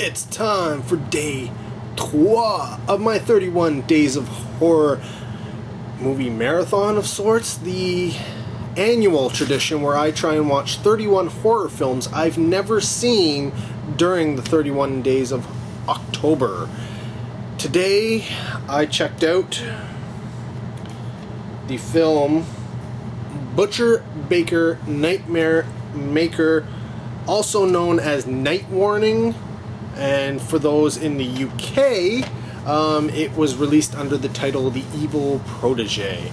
It's time for day 3 of my 31 Days of Horror movie marathon of sorts. The annual tradition where I try and watch 31 horror films I've never seen during the 31 days of October. Today I checked out the film Butcher Baker Nightmare Maker, also known as Night Warning, and for those in the UK, it was released under the title The Evil Protege.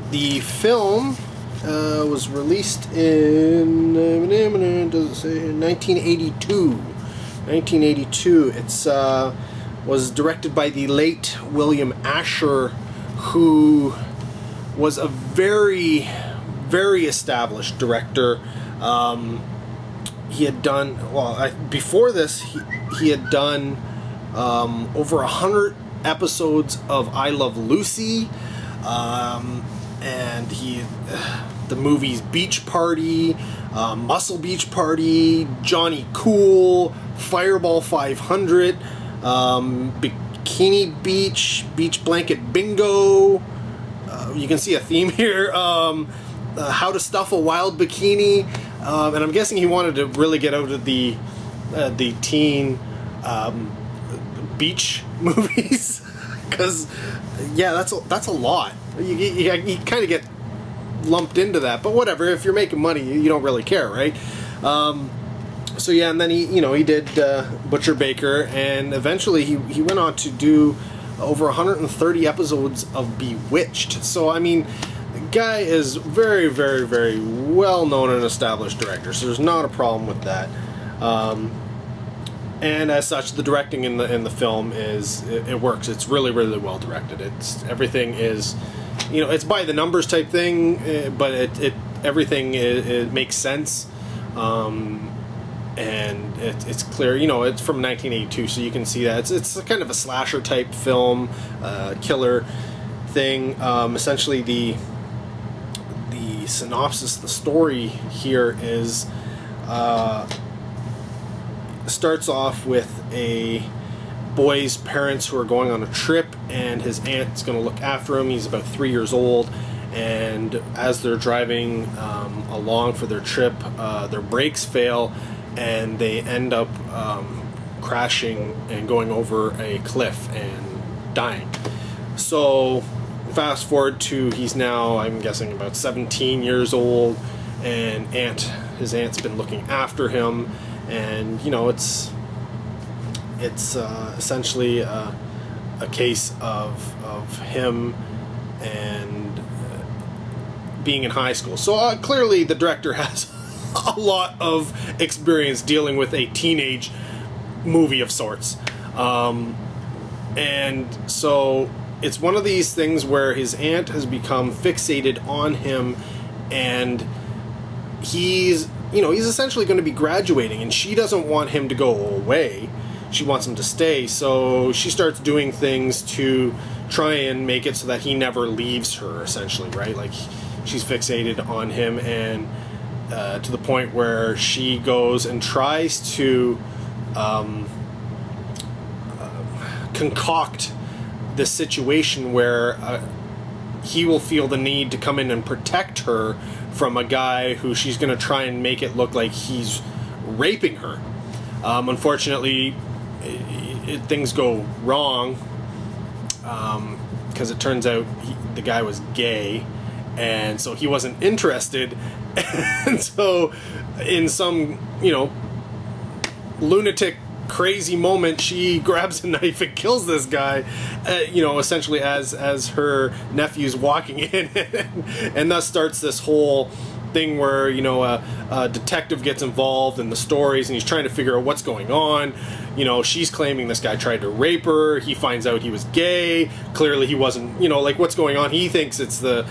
The film was released in 1982. 1982. It's was directed by the late William Asher, who was a very, very established director. He had done, before this, he had done over 100 episodes of I Love Lucy, and the movies Beach Party, Muscle Beach Party, Johnny Cool, Fireball 500, Bikini Beach, Beach Blanket Bingo. You can see a theme here. How to Stuff a Wild Bikini, and I'm guessing he wanted to really get out of the teen beach movies, because that's a lot. You kind of get lumped into that, but whatever. If you're making money, you don't really care, right? So yeah, and then he did Butcher Baker, and eventually he went on to do over 130 episodes of Bewitched. So I mean, the guy is very, very, very well known and established director, so there's not a problem with that. And as such, the directing in the film it works. It's really, really well directed. Everything is, it's by the numbers type thing, but everything it makes sense. And it's clear, it's from 1982, so you can see that it's kind of a slasher type film, killer thing. Essentially, the synopsis, the story here is starts off with a boy's parents who are going on a trip, and his aunt's going to look after him. He's about 3 years old, and as they're driving along for their trip, their brakes fail, and they end up crashing and going over a cliff and dying. So fast forward to he's now, I'm guessing, about 17 years old, and his aunt's been looking after him, and it's essentially a case of him and being in high school. So clearly the director has a lot of experience dealing with a teenage movie of sorts, and so it's one of these things where his aunt has become fixated on him, and he's essentially going to be graduating, and she doesn't want him to go away. She wants him to stay, so she starts doing things to try and make it so that he never leaves her, essentially, right? Like, she's fixated on him, and to the point where she goes and tries to concoct this situation where he will feel the need to come in and protect her from a guy who she's going to try and make it look like he's raping her. Unfortunately, things go wrong, because it turns out the guy was gay, and so he wasn't interested. And so in some lunatic crazy moment, she grabs a knife and kills this guy, essentially as her nephew's walking in, and thus starts this whole thing where a detective gets involved in the stories, and he's trying to figure out what's going on. She's claiming this guy tried to rape her. He finds out he was gay. Clearly he wasn't. What's going on? He thinks it's the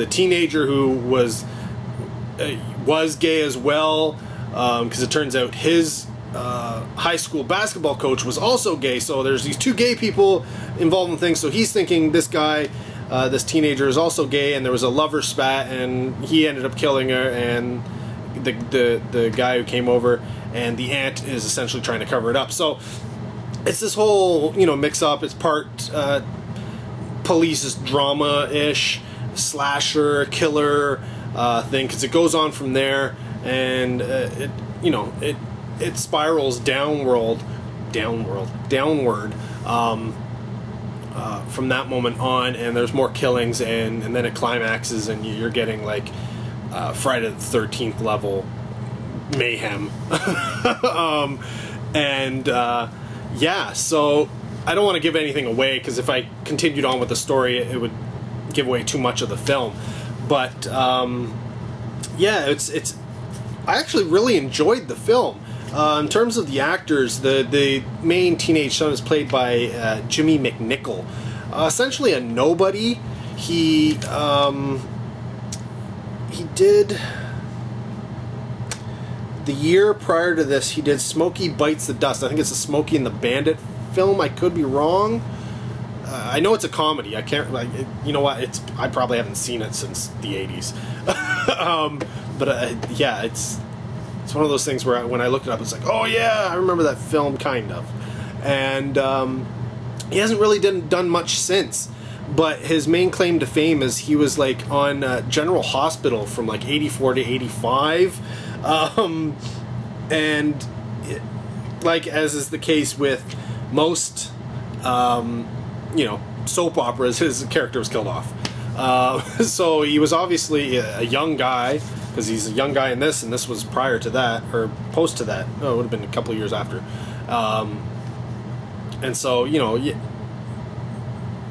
teenager who was gay as well, because it turns out his high school basketball coach was also gay. So there's these two gay people involved in things. So he's thinking this guy, this teenager, is also gay, and there was a lover spat, and he ended up killing her, and the guy who came over and the aunt is essentially trying to cover it up. So it's this whole, you know, mix up. It's part police drama-ish, slasher, killer thing, because it goes on from there, and it spirals downward from that moment on, and there's more killings, and then it climaxes, and you're getting like Friday the 13th level mayhem. So I don't want to give anything away, because if I continued on with the story, it would give away too much of the film. But it's I actually really enjoyed the film. In terms of the actors, the main teenage son is played by Jimmy McNichol. Essentially a nobody. He did, the year prior to this, he did Smokey Bites the Dust. I think it's a Smokey and the Bandit film. I could be wrong. I know it's a comedy. I can't, you know what? I probably haven't seen it since the 80s. It's one of those things where when I looked it up, it's like, oh yeah, I remember that film, kind of. And he hasn't really done much since. But his main claim to fame is he was like on General Hospital from like 84 to 85. Like as is the case with most, soap operas, his character was killed off. So he was obviously a young guy, because he's a young guy in this, and this was prior to that, or post to that. No, it would have been a couple of years after. And so,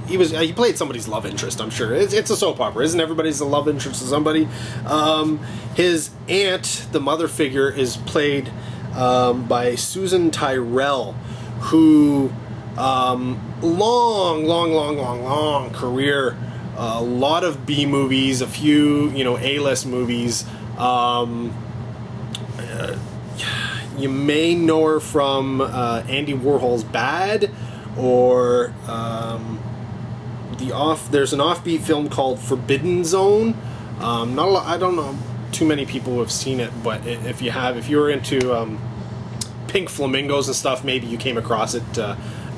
he played somebody's love interest, I'm sure. It's a soap opera. Isn't everybody's a love interest to somebody? His aunt, the mother figure, is played by Susan Tyrell, who long career, a lot of B movies, a few A-list movies. You may know her from Andy Warhol's Bad, or there's an offbeat film called Forbidden Zone. I don't know too many people who have seen it, but if you were into pink flamingos and stuff, maybe you came across it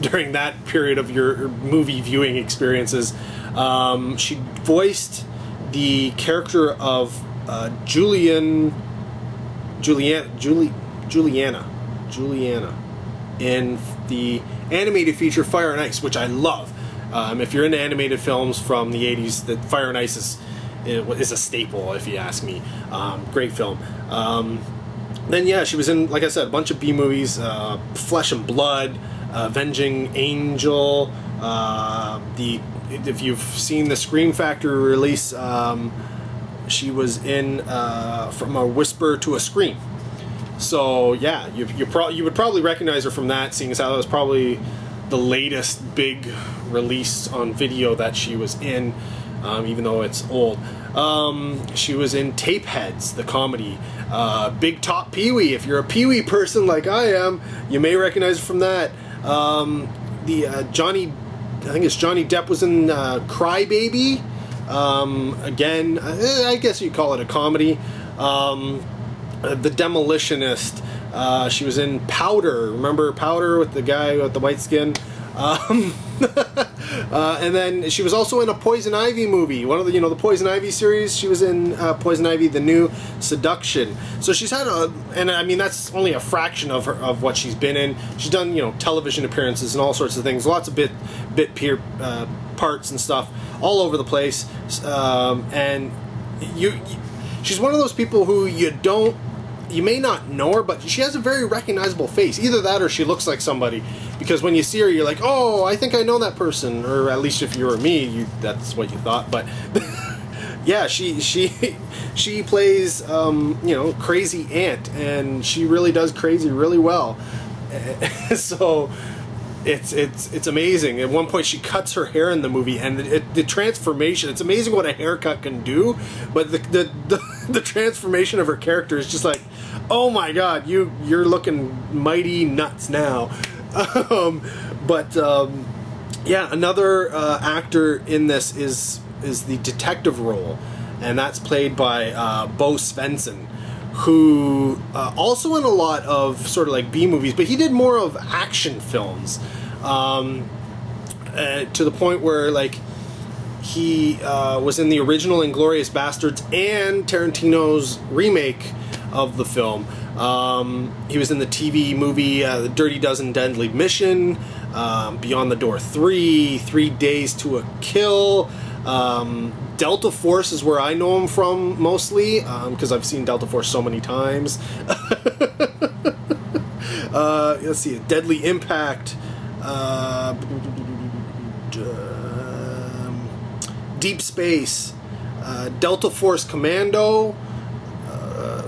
during that period of your movie viewing experiences. She voiced the character of Juliana in the animated feature Fire and Ice, which I love. If you're into animated films from the 80s, the Fire and Ice is a staple, if you ask me. Great film. Then she was in, like I said, a bunch of B movies, Flesh and Blood, Avenging Angel, if you've seen the Scream Factory release, she was in From a Whisper to a Scream. So yeah, you would probably recognize her from that, seeing as how that was probably the latest big release on video that she was in, even though it's old. She was in Tapeheads, the comedy. Big Top Pee-wee. If you're a Pee-wee person like I am, you may recognize her from that. I think it's Johnny Depp was in Cry Baby. Again, I guess you'd call it a comedy. The Demolitionist. She was in Powder. Remember Powder with the guy with the white skin? And then she was also in a Poison Ivy movie. One of the Poison Ivy series. She was in Poison Ivy: The New Seduction. So she's had and I mean that's only a fraction of what she's been in. She's done television appearances and all sorts of things. Lots of bit parts and stuff all over the place. And she's one of those people who you may not know her, but she has a very recognizable face. Either that or she looks like somebody, because when you see her, you're like, oh, I think I know that person. Or at least if you were me, that's what you thought. But yeah, she plays crazy aunt, and she really does crazy really well. So it's amazing. At one point, she cuts her hair in the movie, and the transformation. It's amazing what a haircut can do, but the transformation of her character is just like, oh my god, you're looking mighty nuts now. Another actor in this is the detective role, and that's played by Bo Svensson, who also in a lot of sort of like B movies, but he did more of action films, to the point where like he was in the original Inglourious Bastards and Tarantino's remake of the film. He was in the TV movie The Dirty Dozen Deadly Mission, Beyond the Door 3, 3 Days to a Kill. Delta Force is where I know him from mostly, because I've seen Delta Force so many times. Let's see, Deadly Impact, Deep Space, Delta Force Commando.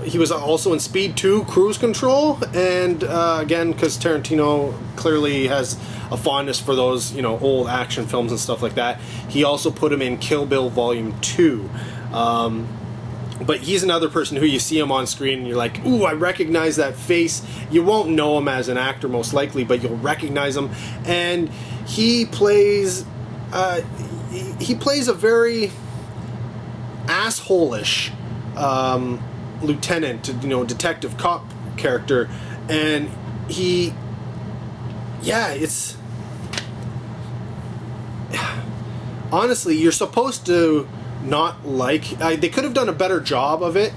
He was also in Speed 2, Cruise Control, and again, because Tarantino clearly has a fondness for those, you know, old action films and stuff like that, he also put him in Kill Bill Volume 2. But he's another person who you see him on screen and you're like, ooh, I recognize that face. You won't know him as an actor most likely, but you'll recognize him. And he plays a very asshole-ish lieutenant, you know, detective cop character, and it's honestly, you're supposed to not like, they could have done a better job of it,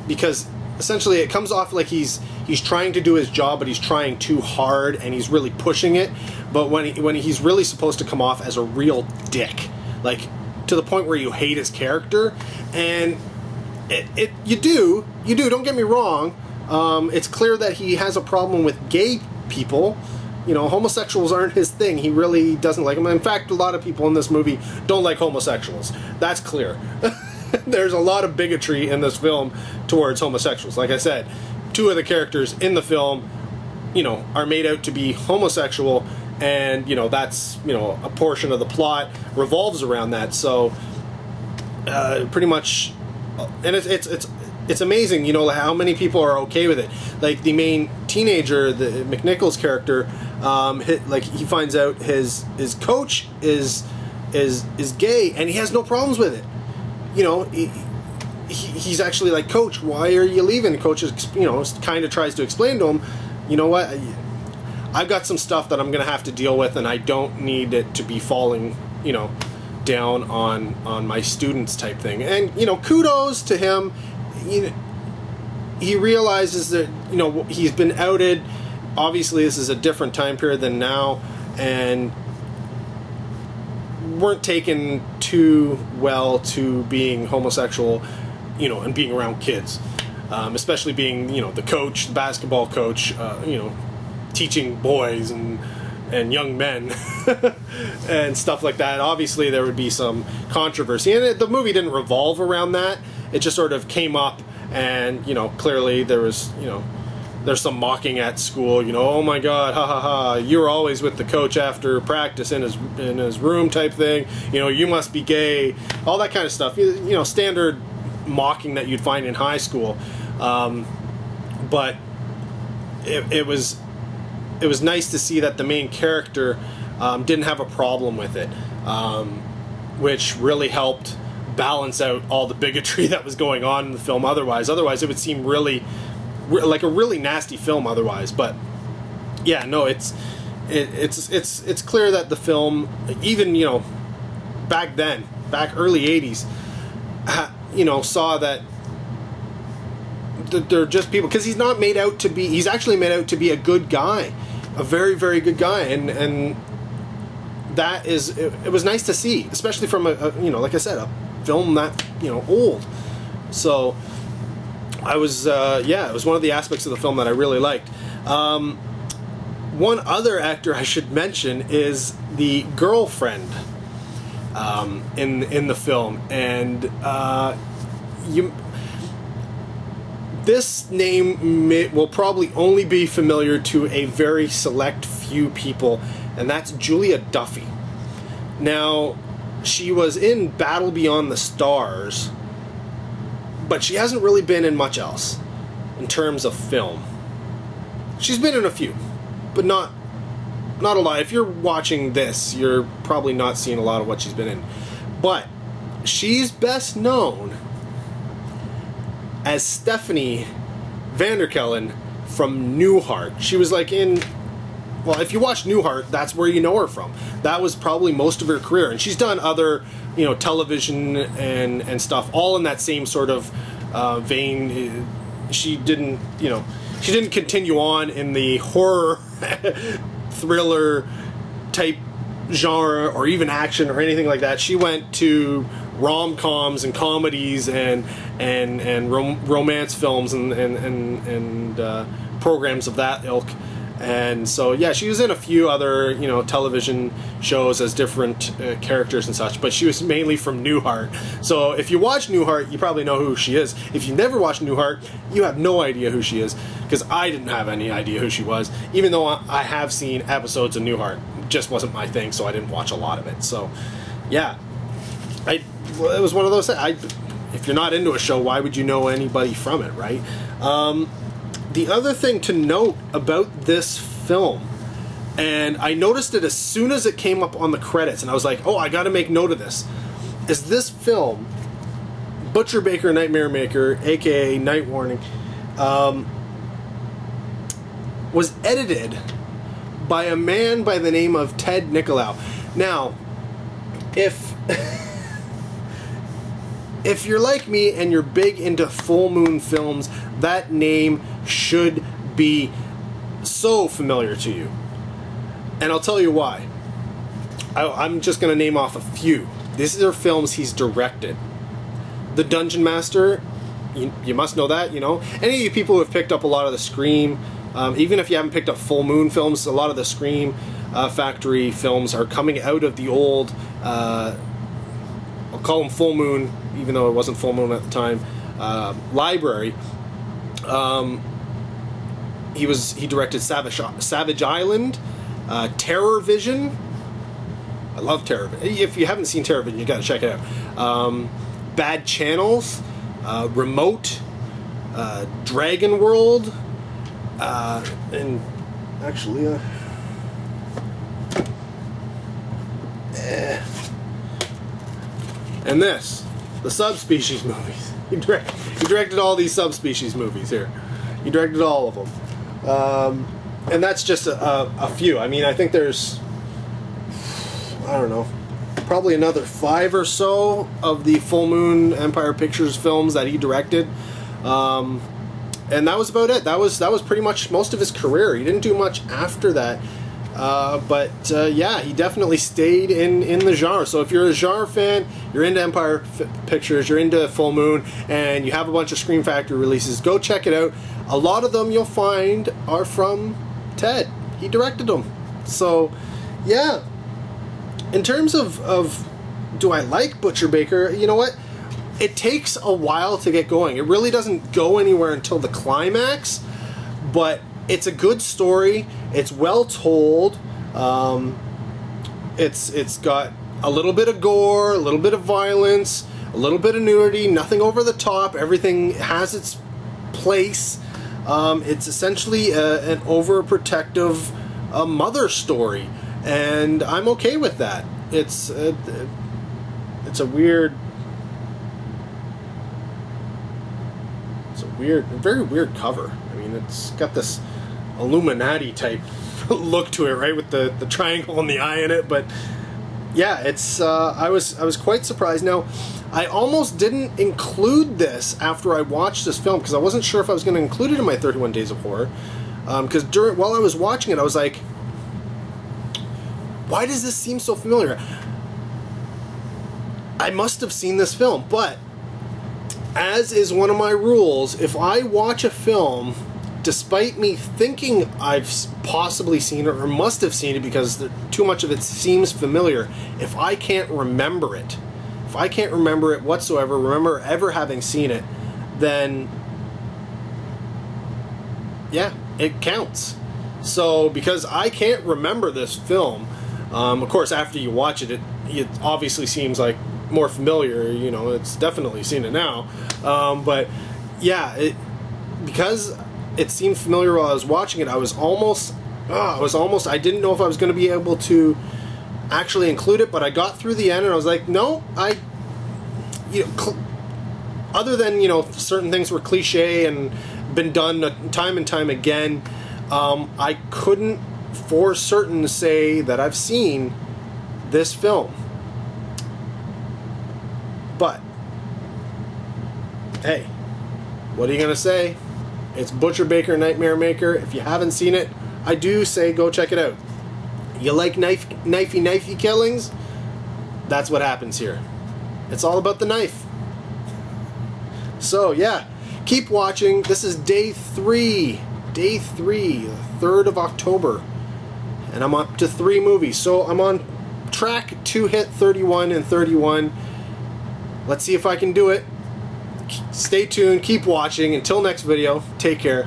because essentially it comes off like he's trying to do his job, but he's trying too hard and he's really pushing it. But when he's really supposed to come off as a real dick, like to the point where you hate his character. And you do, don't get me wrong. It's clear that he has a problem with gay people. You know, homosexuals aren't his thing. He really doesn't like them. In fact, a lot of people in this movie don't like homosexuals. That's clear. There's a lot of bigotry in this film towards homosexuals. Like I said, 2 of the characters in the film, you know, are made out to be homosexual, and, you know, that's, you know, a portion of the plot revolves around that. So, pretty much, and it's amazing, you know, how many people are okay with it. Like the main teenager, the McNichol's character, he finds out his coach is gay, and he has no problems with it. You know, he's actually like, Coach, why are you leaving? Coach is, you know, kind of tries to explain to him, you know what, I've got some stuff that I'm going to have to deal with, and I don't need it to be falling, you know, down on my students type thing. And, you know, kudos to him. You know, he realizes that, you know, he's been outed. Obviously, this is a different time period than now, and weren't taken too well to being homosexual, you know, and being around kids, especially being, you know, the coach, the basketball coach, you know, teaching boys and young men and stuff like that. Obviously, there would be some controversy, and the movie didn't revolve around that. It just sort of came up, and, you know, clearly there was, you know, there's some mocking at school, you know, oh my god, ha ha ha, you're always with the coach after practice in his room type thing, you know, you must be gay, all that kind of stuff, you know, standard mocking that you'd find in high school. But it was nice to see that the main character didn't have a problem with it, which really helped balance out all the bigotry that was going on in the film. Otherwise it would seem really like a really nasty film otherwise. But yeah, no, it's clear that the film, even, you know, back early 80s, you know, saw that they're just people, because he's actually made out to be a good guy, a very, very good guy, and that is, it was nice to see, especially from a you know, like I said, a film that, you know, old. So I was it was one of the aspects of the film that I really liked. One other actor I should mention is the girlfriend in the film, and this name will probably only be familiar to a very select few people, and that's Julia Duffy. Now, she was in Battle Beyond the Stars, but she hasn't really been in much else in terms of film. She's been in a few, but not a lot. If you're watching this, you're probably not seeing a lot of what she's been in. But she's best known as Stephanie Vanderkellen from Newhart. She was like in, well, if you watch Newhart, that's where you know her from. That was probably most of her career, and she's done other, you know, television and stuff, all in that same sort of vein. She didn't, you know, she didn't continue on in the horror thriller type genre or even action or anything like that. She went to rom-coms and comedies and romance films and programs of that ilk. And so, yeah, she was in a few other, you know, television shows as different characters and such, but she was mainly from Newhart. So if you watch Newhart, you probably know who she is. If you never watched Newhart, you have no idea who she is, because I didn't have any idea who she was, even though I have seen episodes of Newhart. It just wasn't my thing, so I didn't watch a lot of it. So, yeah, it was one of those things. If you're not into a show, why would you know anybody from it, right? The other thing to note about this film, and I noticed it as soon as it came up on the credits, and I was like, oh, I gotta make note of this, is this film, Butcher Baker Nightmare Maker, aka Night Warning, was edited by a man by the name of Ted Nicolau. Now, if if you're like me and you're big into full moon films, that name should be so familiar to you. And I'll tell you why. I'm just going to name off a few. These are films he's directed. The Dungeon Master, you must know that, you know. Any of you people who have picked up a lot of the Scream, even if you haven't picked up full moon films, a lot of the Scream Factory films are coming out of the old, I'll call them full moon, even though it wasn't full moon at the time, library. He directed Savage Island, Terror Vision. I love Terror Vision. If you haven't seen Terror Vision, you got to check it out. Bad Channels, Remote, Dragon World, and actually, and this, the Subspecies movies. He directed all these Subspecies movies here. He directed all of them. And that's just a few. I mean, I think there's, I don't know, probably another 5 or so of the Full Moon Empire Pictures films that he directed. And that was about it. That was pretty much most of his career. He didn't do much after that. Yeah, he definitely stayed in the genre. So if you're a genre fan, you're into Empire Pictures, you're into Full Moon, and you have a bunch of Scream Factory releases, go check it out. A lot of them you'll find are from Ted. He directed them. So, yeah. In terms of do I like Butcher Baker, you know what? It takes a while to get going. It really doesn't go anywhere until the climax, but it's a good story. It's well told. It's got a little bit of gore, a little bit of violence, a little bit of nudity, nothing over the top. Everything has its place. It's essentially an overprotective mother story, and I'm okay with that. It's a very weird cover. I mean, it's got this Illuminati type look to it, right, with the triangle and the eye in it. But yeah, it's I was quite surprised. Now, I almost didn't include this after I watched this film because I wasn't sure if I was going to include it in my 31 Days of Horror. Because while I was watching it, I was like, why does this seem so familiar? I must have seen this film, but as is one of my rules, if I watch a film, despite me thinking I've possibly seen it or must have seen it because too much of it seems familiar, if I can't remember it, whatsoever, remember ever having seen it, then yeah, it counts. So because I can't remember this film, of course after you watch it, it obviously seems like more familiar, you know, it's definitely seen it now, but yeah, because it seemed familiar while I was watching it, I didn't know if I was going to be able to actually include it, but I got through the end and I was like, no, other than, you know, certain things were cliche and been done time and time again, I couldn't for certain say that I've seen this film. But hey, what are you gonna say? It's Butcher Baker Nightmare Maker. If you haven't seen it, I do say go check it out. You like knifey killings? That's what happens here. It's all about the knife. So yeah, keep watching. This is day 3, the 3rd of October, and I'm up to 3 movies. So I'm on track to hit 31 and 31. Let's see if I can do it. Stay tuned, keep watching. Until next video, take care.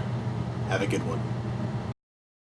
Have a good one.